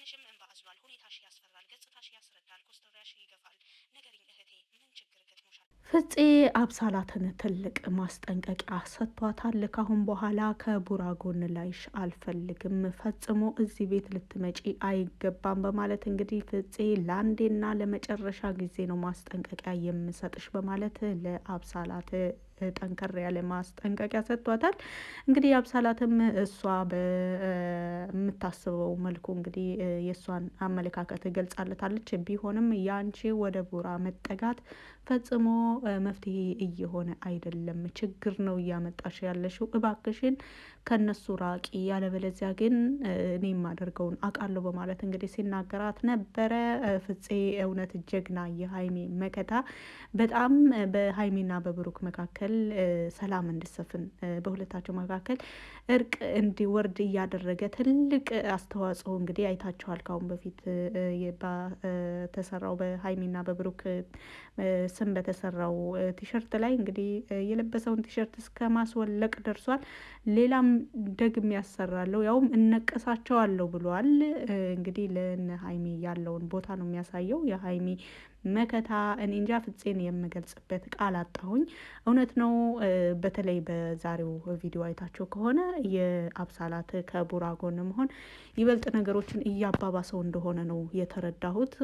ፊትሽም እንባ አዝሏል። ሁኔታሽ ያስፈራል። ገጽታሽ ያስረዳል። ኮስተሪያሽ ይገፋል። ንገሪኝ እህቴ፣ ምን ችግር ገጥሞሻል? ፍፄ አብሳላትን ትልቅ ማስጠንቀቂያ ሰጥቷታል። ካሁን በኋላ ከቡራ ጎን ላይሽ አልፈልግም፣ ፈጽሞ እዚህ ቤት ልትመጪ አይገባም በማለት እንግዲህ ፍፄ ለአንዴና ለመጨረሻ ጊዜ ነው ማስጠንቀቂያ የምሰጥሽ በማለት ለአብሳላት ጠንከር ያለ ማስጠንቀቂያ ሰጥቷታል። እንግዲህ አብሳላትም እሷ በምታስበው መልኩ እንግዲህ የእሷን አመለካከት ገልጻለታለች። ቢሆንም ያንቺ ወደ ቡራ መጠጋት ፈጽሞ መፍትሄ እየሆነ አይደለም፣ ችግር ነው እያመጣሽ ያለሽው። እባክሽን ከነሱ ራቂ፣ ያለበለዚያ ግን እኔ የማደርገውን አውቃለሁ በማለት እንግዲህ ሲናገራት ነበረ። ፍፄ እውነት ጀግና፣ የሀይሚ መከታ፣ በጣም በሀይሚና በብሩክ መካከል ሰላም እንዲሰፍን በሁለታቸው መካከል እርቅ እንዲወርድ እያደረገ ትልቅ አስተዋጽኦ እንግዲህ አይታችኋል። ካሁን በፊት በተሰራው በሀይሚና በብሩክ ስም በተሰራው ቲሸርት ላይ እንግዲህ የለበሰውን ቲሸርት እስከ ማስወለቅ ደርሷል። ሌላም ደግም ያሰራለው ያውም እነቀሳቸዋለሁ ብሏል። እንግዲህ ለነ ሀይሚ ያለውን ቦታ ነው የሚያሳየው። የሀይሚ መከታ እኔ እንጃ ፍፄን የምገልጽበት ቃል አጣሁኝ። እውነት ነው። በተለይ በዛሬው ቪዲዮ አይታችሁ ከሆነ የአብሳላት ከቡራ ጎን መሆን ይበልጥ ነገሮችን እያባባሰው እንደሆነ ነው የተረዳሁት።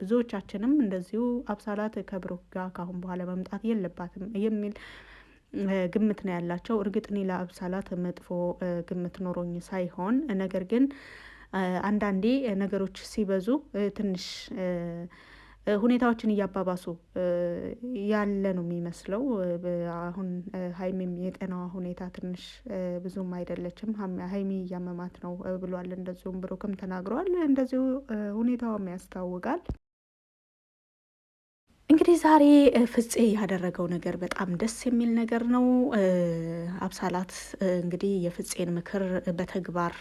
ብዙዎቻችንም እንደዚሁ አብሳላት ከብሩክ ጋር ካሁን በኋላ መምጣት የለባትም የሚል ግምት ነው ያላቸው። እርግጥ እኔ ለአብሳላት መጥፎ ግምት ኖሮኝ ሳይሆን፣ ነገር ግን አንዳንዴ ነገሮች ሲበዙ ትንሽ ሁኔታዎችን እያባባሱ ያለ ነው የሚመስለው። አሁን ሀይሚም የጤናዋ ሁኔታ ትንሽ ብዙም አይደለችም፣ ሀይሚ እያመማት ነው ብሏል። እንደዚሁም ብሩክም ተናግረዋል። እንደዚሁ ሁኔታውም ያስታውቃል። እንግዲህ ዛሬ ፍፄ ያደረገው ነገር በጣም ደስ የሚል ነገር ነው። አብሳላት እንግዲህ የፍፄን ምክር በተግባር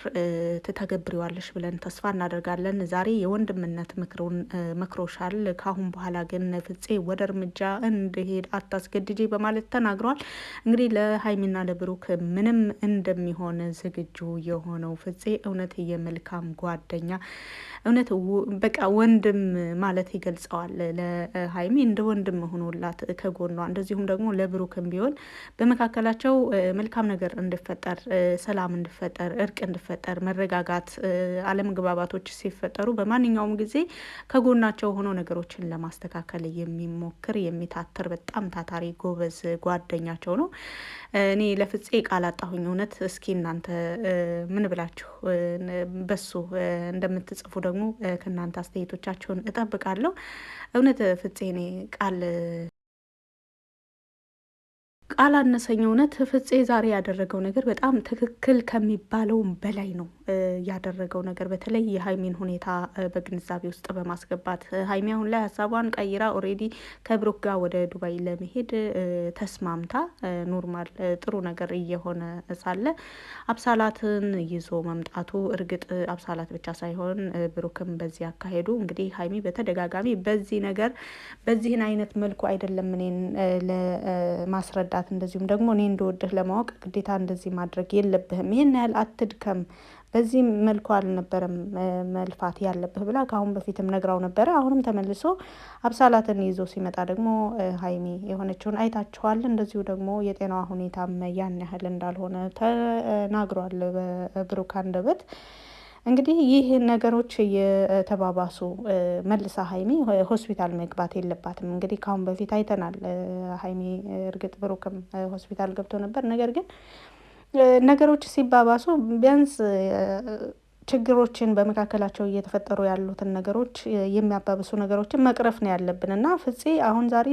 ትተገብሪዋለሽ ብለን ተስፋ እናደርጋለን። ዛሬ የወንድምነት ምክሩን መክሮሻል። ካሁን በኋላ ግን ፍፄ ወደ እርምጃ እንዲሄድ አታስገድጄ በማለት ተናግሯል። እንግዲህ ለሀይሚና ለብሩክ ምንም እንደሚሆን ዝግጁ የሆነው ፍፄ እውነት የመልካም ጓደኛ፣ እውነት በቃ ወንድም ማለት ይገልጸዋል። ለሀይሚ እንደ ወንድም ሆኖላት ከጎኗ፣ እንደዚሁም ደግሞ ለብሩክም ቢሆን በመካከላቸው መልካም ነገር እንዲፈጠር፣ ሰላም እንዲፈጠር፣ እርቅ እንዲፈጠር፣ መረጋጋት፣ አለመግባባቶች ሲፈጠሩ በማንኛውም ጊዜ ከጎናቸው ሆኖ ነገሮችን ለማስተካከል የሚሞክር የሚታትር በጣም ታታሪ ጎበዝ ጓደኛቸው ነው። እኔ ለፍፄ ቃል አጣሁኝ እውነት። እስኪ እናንተ ምን ብላችሁ በሱ እንደምትጽፉ ደግሞ ከእናንተ አስተያየቶቻቸውን እጠብቃለሁ። እውነት ፍፄ እኔ ቃል አነሰኝ። እውነት ፍፄ ዛሬ ያደረገው ነገር በጣም ትክክል ከሚባለውም በላይ ነው ያደረገው ነገር። በተለይ የሀይሚን ሁኔታ በግንዛቤ ውስጥ በማስገባት ሀይሚ አሁን ላይ ሀሳቧን ቀይራ ኦልሬዲ ከብሩክ ጋር ወደ ዱባይ ለመሄድ ተስማምታ ኖርማል ጥሩ ነገር እየሆነ ሳለ አብሳላትን ይዞ መምጣቱ፣ እርግጥ አብሳላት ብቻ ሳይሆን ብሩክም በዚህ አካሄዱ እንግዲህ ሀይሚ በተደጋጋሚ በዚህ ነገር በዚህን አይነት መልኩ አይደለም እኔን ለማስረዳት እንደዚሁም ደግሞ እኔ እንደወድህ ለማወቅ ግዴታ እንደዚህ ማድረግ የለብህም፣ ይህን ያህል አትድከም፣ በዚህ መልኩ አልነበረም መልፋት ያለብህ ብላ ከአሁን በፊትም ነግራው ነበረ። አሁንም ተመልሶ አብሳላትን ይዞ ሲመጣ ደግሞ ሀይሚ የሆነችውን አይታችኋል። እንደዚሁ ደግሞ የጤናዋ ሁኔታም ያን ያህል እንዳልሆነ ተናግሯል በብሩክ አንደበት። እንግዲህ ይህ ነገሮች የተባባሱ መልሳ ሀይሚ ሆስፒታል መግባት የለባትም። እንግዲህ ካሁን በፊት አይተናል። ሀይሚ እርግጥ ብሩክም ሆስፒታል ገብቶ ነበር። ነገር ግን ነገሮች ሲባባሱ ቢያንስ ችግሮችን በመካከላቸው እየተፈጠሩ ያሉትን ነገሮች የሚያባብሱ ነገሮችን መቅረፍ ነው ያለብን እና ፍፄ አሁን ዛሬ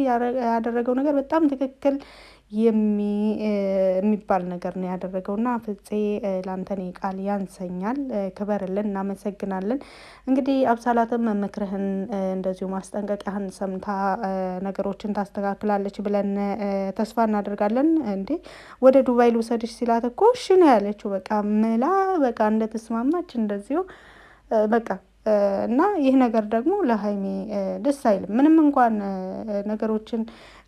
ያደረገው ነገር በጣም ትክክል የሚባል ነገር ነው ያደረገው እና ፍፄ ላንተኔ ቃል ያንሰኛል፣ ክበርልን፣ እናመሰግናለን። እንግዲህ አብሳላትም ምክርህን እንደዚሁ ማስጠንቀቂያህን ሰምታ ነገሮችን ታስተካክላለች ብለን ተስፋ እናደርጋለን። እንዴ ወደ ዱባይ ልውሰድሽ ሲላት እኮ እሺ ነው ያለችው። በቃ ምላ በቃ እንደተስማማች እንደዚሁ በቃ እና ይህ ነገር ደግሞ ለሀይሚ ደስ አይልም። ምንም እንኳን ነገሮችን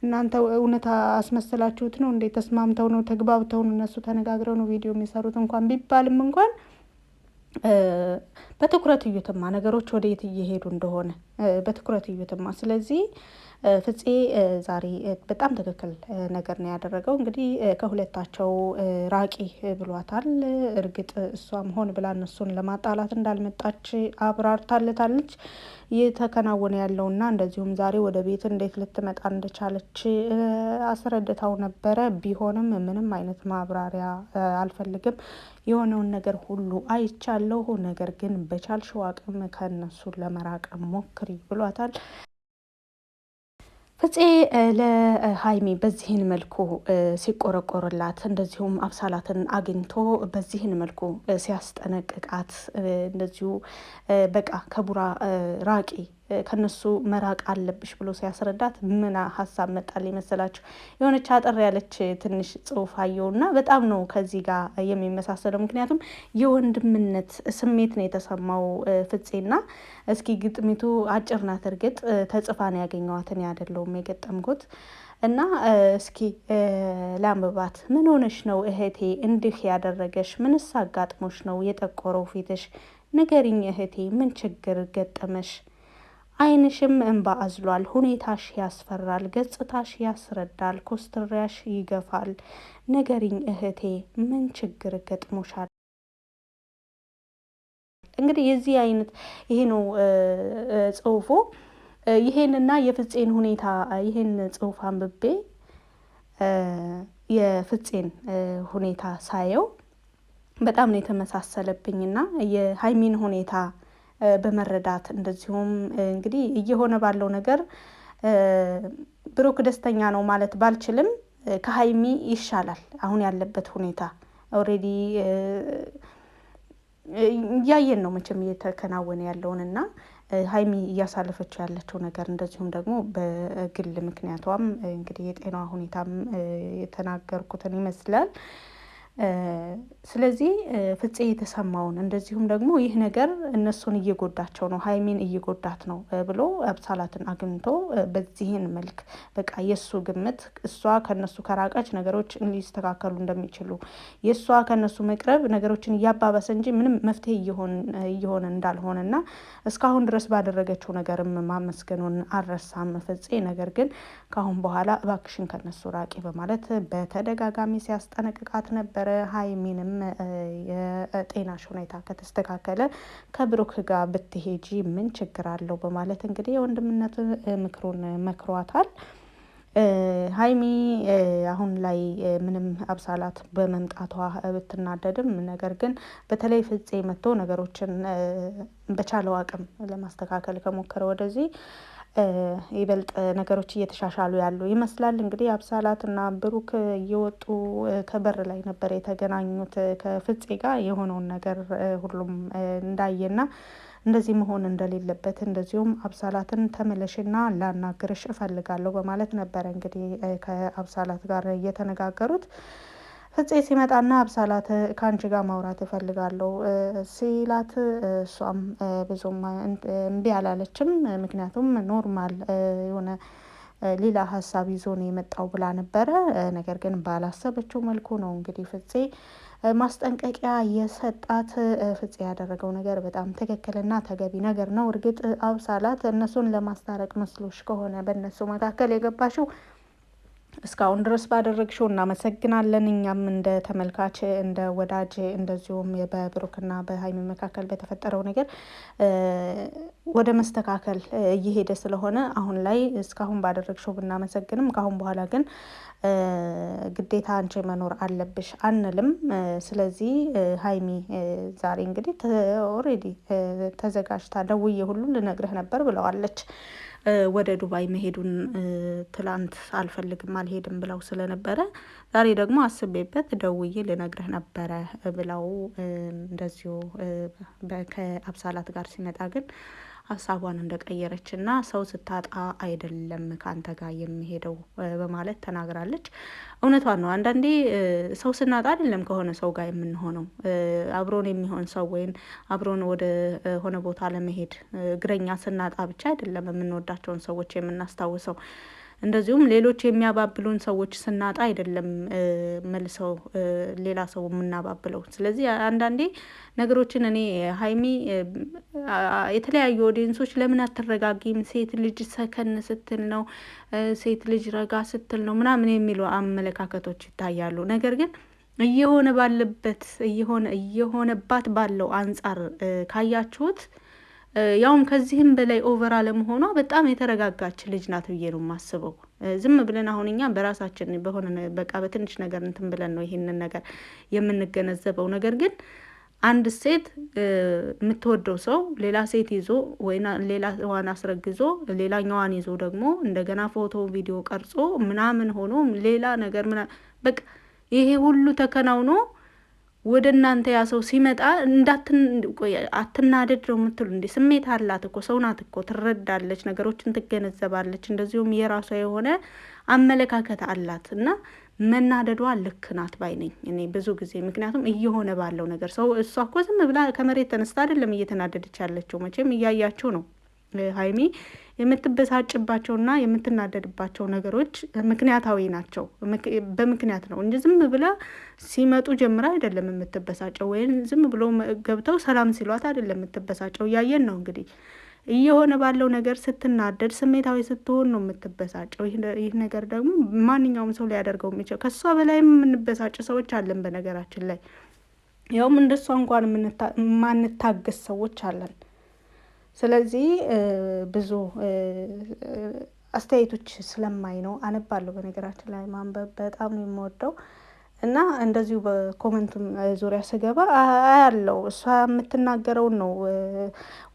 እናንተ እውነት አስመሰላችሁት ነው እንዴ ተስማምተው ነው ተግባብተው ነው እነሱ ተነጋግረው ነው ቪዲዮ የሚሰሩት እንኳን ቢባልም እንኳን በትኩረት እዩትማ ነገሮች ወደየት እየሄዱ እንደሆነ በትኩረት እዩትማ። ስለዚህ ፍፄ ዛሬ በጣም ትክክል ነገር ነው ያደረገው። እንግዲህ ከሁለታቸው ራቂ ብሏታል። እርግጥ እሷም ሆን ብላ እነሱን ለማጣላት እንዳልመጣች አብራርታለታለች። እየተከናወነ ያለውና እንደዚሁም ዛሬ ወደ ቤት እንዴት ልትመጣ እንደቻለች አስረድታው ነበረ። ቢሆንም ምንም አይነት ማብራሪያ አልፈልግም፣ የሆነውን ነገር ሁሉ አይቻለሁ፣ ነገር ግን በቻልሽው አቅም ከእነሱ ለመራቅ ሞክሪ ብሏታል። ፍፄ ለሀይሚ በዚህን መልኩ ሲቆረቆርላት እንደዚሁም አብሳላትን አግኝቶ በዚህን መልኩ ሲያስጠነቅቃት እንደዚሁ በቃ ከቡራ ራቂ ከነሱ መራቅ አለብሽ ብሎ ሲያስረዳት ምን ሀሳብ መጣል ይመስላችሁ? የሆነች አጠር ያለች ትንሽ ጽሑፍ አየውና በጣም ነው ከዚህ ጋር የሚመሳሰለው። ምክንያቱም የወንድምነት ስሜት ነው የተሰማው ፍፄና። እስኪ ግጥሚቱ አጭር ናት፣ እርግጥ ተጽፋ ነው ያገኘዋትን አይደለሁም የገጠምኩት እና እስኪ ላንብባት። ምን ሆነሽ ነው እህቴ እንዲህ ያደረገሽ? ምንስ አጋጥሞሽ ነው የጠቆረው ፊትሽ? ንገሪኝ እህቴ፣ ምን ችግር ገጠመሽ? ዓይንሽም እንባ አዝሏል፣ ሁኔታሽ ያስፈራል፣ ገጽታሽ ያስረዳል፣ ኮስትሪያሽ ይገፋል። ንገሪኝ እህቴ፣ ምን ችግር ገጥሞሻል? እንግዲህ የዚህ አይነት ይሄ ነው ጽሁፉ። ይሄንና የፍፄን ሁኔታ ይሄን ጽሁፍ አንብቤ የፍፄን ሁኔታ ሳየው በጣም ነው የተመሳሰለብኝና የሀይሚን ሁኔታ በመረዳት እንደዚሁም እንግዲህ እየሆነ ባለው ነገር ብሩክ ደስተኛ ነው ማለት ባልችልም ከሀይሚ ይሻላል አሁን ያለበት ሁኔታ። ኦልሬዲ እያየን ነው መቼም እየተከናወነ ያለውንና ሀይሚ እያሳለፈችው ያለችው ነገር እንደዚሁም ደግሞ በግል ምክንያቷም እንግዲህ የጤና ሁኔታም የተናገርኩትን ይመስላል። ስለዚህ ፍፄ የተሰማውን እንደዚሁም ደግሞ ይህ ነገር እነሱን እየጎዳቸው ነው፣ ሀይሚን እየጎዳት ነው ብሎ አብሳላትን አግኝቶ በዚህን መልክ በቃ የእሱ ግምት እሷ ከነሱ ከራቀች ነገሮች ሊስተካከሉ እንደሚችሉ የእሷ ከነሱ መቅረብ ነገሮችን እያባበሰ እንጂ ምንም መፍትሄ እየሆነ እንዳልሆነ እና እስካሁን ድረስ ባደረገችው ነገርም ማመስገኑን አልረሳም ፍፄ። ነገር ግን ከአሁን በኋላ እባክሽን ከነሱ ራቂ በማለት በተደጋጋሚ ሲያስጠነቅቃት ነበር። ሀይሚንም የጤናሽ ሁኔታ ከተስተካከለ ከብሩክ ጋር ብትሄጂ ምን ችግር አለው በማለት እንግዲህ የወንድምነት ምክሩን መክሯታል። ሀይሚ አሁን ላይ ምንም አብሳላት በመምጣቷ ብትናደድም ነገር ግን በተለይ ፍፄ መጥቶ ነገሮችን በቻለው አቅም ለማስተካከል ከሞከረ ወደዚህ ይበልጥ ነገሮች እየተሻሻሉ ያሉ ይመስላል። እንግዲህ አብሳላትና ብሩክ እየወጡ ከበር ላይ ነበር የተገናኙት ከፍፄ ጋር የሆነውን ነገር ሁሉም እንዳየና እንደዚህ መሆን እንደሌለበት እንደዚሁም አብሳላትን ተመለሽና ላናግርሽ እፈልጋለሁ በማለት ነበረ እንግዲህ ከአብሳላት ጋር እየተነጋገሩት። ፍፄ ሲመጣና አብሳላት ከአንቺ ጋር ማውራት እፈልጋለሁ ሲላት እሷም ብዙም እምቢ አላለችም። ምክንያቱም ኖርማል የሆነ ሌላ ሀሳብ ይዞ ነው የመጣው ብላ ነበረ። ነገር ግን ባላሰበችው መልኩ ነው እንግዲህ ፍፄ ማስጠንቀቂያ የሰጣት። ፍፄ ያደረገው ነገር በጣም ትክክልና ተገቢ ነገር ነው። እርግጥ አብሳላት እነሱን ለማስታረቅ መስሎሽ ከሆነ በእነሱ መካከል የገባሽው እስካሁን ድረስ ባደረግሽው እናመሰግናለን። እኛም እንደ ተመልካች እንደ ወዳጅ እንደዚሁም በብሩክና በሀይሚ መካከል በተፈጠረው ነገር ወደ መስተካከል እየሄደ ስለሆነ አሁን ላይ እስካሁን ባደረግሽው ብናመሰግንም ከአሁን በኋላ ግን ግዴታ አንቺ መኖር አለብሽ አንልም። ስለዚህ ሀይሚ ዛሬ እንግዲህ ኦልሬዲ ተዘጋጅታ ደውዬ ሁሉ ልነግርህ ነበር ብለዋለች። ወደ ዱባይ መሄዱን ትላንት አልፈልግም አልሄድም ብለው ስለነበረ ዛሬ ደግሞ አስቤበት ደውዬ ልነግርህ ነበረ ብለው እንደዚሁ ከአብሳላት ጋር ሲመጣ ግን ሀሳቧን እንደቀየረች እና ሰው ስታጣ አይደለም ከአንተ ጋር የሚሄደው በማለት ተናግራለች። እውነቷን ነው። አንዳንዴ ሰው ስናጣ አይደለም ከሆነ ሰው ጋር የምንሆነው አብሮን የሚሆን ሰው ወይም አብሮን ወደ ሆነ ቦታ ለመሄድ እግረኛ ስናጣ ብቻ አይደለም የምንወዳቸውን ሰዎች የምናስታውሰው። እንደዚሁም ሌሎች የሚያባብሉን ሰዎች ስናጣ አይደለም መልሰው ሌላ ሰው የምናባብለው። ስለዚህ አንዳንዴ ነገሮችን እኔ ሀይሚ የተለያዩ ኦዲየንሶች ለምን አትረጋጊም? ሴት ልጅ ሰከን ስትል ነው፣ ሴት ልጅ ረጋ ስትል ነው ምናምን የሚሉ አመለካከቶች ይታያሉ። ነገር ግን እየሆነ ባለበት እየሆነባት ባለው አንጻር ካያችሁት ያውም ከዚህም በላይ ኦቨር አለመሆኗ በጣም የተረጋጋች ልጅ ናት ብዬ ነው የማስበው። ዝም ብለን አሁን እኛ በራሳችን በሆነ በቃ በትንሽ ነገር እንትን ብለን ነው ይሄንን ነገር የምንገነዘበው። ነገር ግን አንድ ሴት የምትወደው ሰው ሌላ ሴት ይዞ ወይ ሌላዋን አስረግዞ ሌላኛዋን ይዞ ደግሞ እንደገና ፎቶ ቪዲዮ ቀርጾ ምናምን ሆኖ ሌላ ነገር በቃ ይሄ ሁሉ ተከናውኖ ወደ እናንተ ያ ሰው ሲመጣ አትናደድ ነው የምትሉ እንዴ? ስሜት አላት እኮ፣ ሰው ናት እኮ፣ ትረዳለች፣ ነገሮችን ትገነዘባለች። እንደዚሁም የራሷ የሆነ አመለካከት አላት እና መናደዷ ልክ ናት ባይ ነኝ እኔ ብዙ ጊዜ። ምክንያቱም እየሆነ ባለው ነገር ሰው እሷ እኮ ዝም ብላ ከመሬት ተነስታ አይደለም እየተናደደች ያለችው። መቼም እያያችሁ ነው ሀይሚ የምትበሳጭባቸውና የምትናደድባቸው ነገሮች ምክንያታዊ ናቸው። በምክንያት ነው እንጂ ዝም ብላ ሲመጡ ጀምራ አይደለም የምትበሳጨው፣ ወይም ዝም ብሎ ገብተው ሰላም ሲሏት አይደለም የምትበሳጨው። እያየን ነው እንግዲህ እየሆነ ባለው ነገር ስትናደድ፣ ስሜታዊ ስትሆን ነው የምትበሳጨው። ይህ ነገር ደግሞ ማንኛውም ሰው ሊያደርገው የሚችለው፣ ከሷ በላይም የምንበሳጭ ሰዎች አለን በነገራችን ላይ። ያውም እንደሷ እንኳን ማንታገስ ሰዎች አለን። ስለዚህ ብዙ አስተያየቶች ስለማይ ነው አነባለሁ። በነገራችን ላይ ማንበብ በጣም ነው የምወደው እና እንደዚሁ በኮመንቱም ዙሪያ ስገባ አያለው እሷ የምትናገረውን ነው።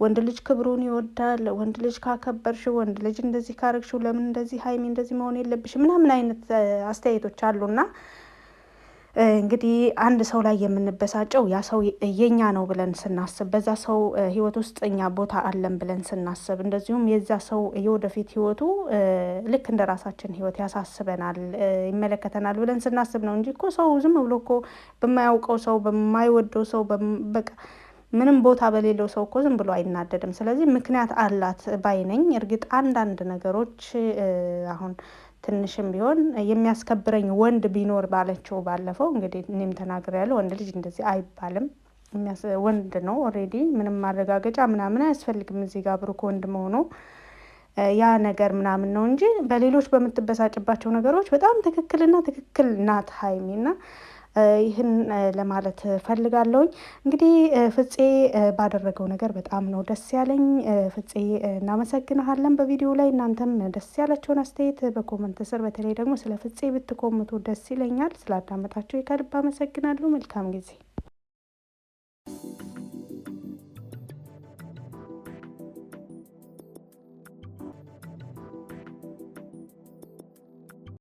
ወንድ ልጅ ክብሩን ይወዳል። ወንድ ልጅ ካከበርሽው፣ ወንድ ልጅ እንደዚህ ካረግሽው፣ ለምን እንደዚህ ሀይሚ እንደዚህ መሆን የለብሽ ምናምን አይነት አስተያየቶች አሉና እንግዲህ አንድ ሰው ላይ የምንበሳጨው ያ ሰው የኛ ነው ብለን ስናስብ፣ በዛ ሰው ህይወት ውስጥ እኛ ቦታ አለን ብለን ስናስብ፣ እንደዚሁም የዛ ሰው የወደፊት ህይወቱ ልክ እንደ ራሳችን ህይወት ያሳስበናል፣ ይመለከተናል ብለን ስናስብ ነው እንጂ እኮ ሰው ዝም ብሎ እኮ በማያውቀው ሰው፣ በማይወደው ሰው፣ በቃ ምንም ቦታ በሌለው ሰው እኮ ዝም ብሎ አይናደድም። ስለዚህ ምክንያት አላት ባይ ነኝ። እርግጥ አንዳንድ ነገሮች አሁን ትንሽም ቢሆን የሚያስከብረኝ ወንድ ቢኖር ባለችው ባለፈው እንግዲህ እኔም ተናግሬያለሁ። ወንድ ልጅ እንደዚህ አይባልም፣ ወንድ ነው ኦልሬዲ፣ ምንም ማረጋገጫ ምናምን አያስፈልግም። እዚህ ጋር ብሩክ ወንድ መሆኑ ያ ነገር ምናምን ነው እንጂ በሌሎች በምትበሳጭባቸው ነገሮች በጣም ትክክል ናት ሀይሚና ይህን ለማለት ፈልጋለሁኝ። እንግዲህ ፍፄ ባደረገው ነገር በጣም ነው ደስ ያለኝ። ፍፄ እናመሰግንሃለን። በቪዲዮ ላይ እናንተም ደስ ያላቸውን አስተያየት በኮመንት ስር በተለይ ደግሞ ስለ ፍፄ ብትኮምቱ ደስ ይለኛል። ስላዳመጣችሁ ከልብ አመሰግናለሁ። መልካም ጊዜ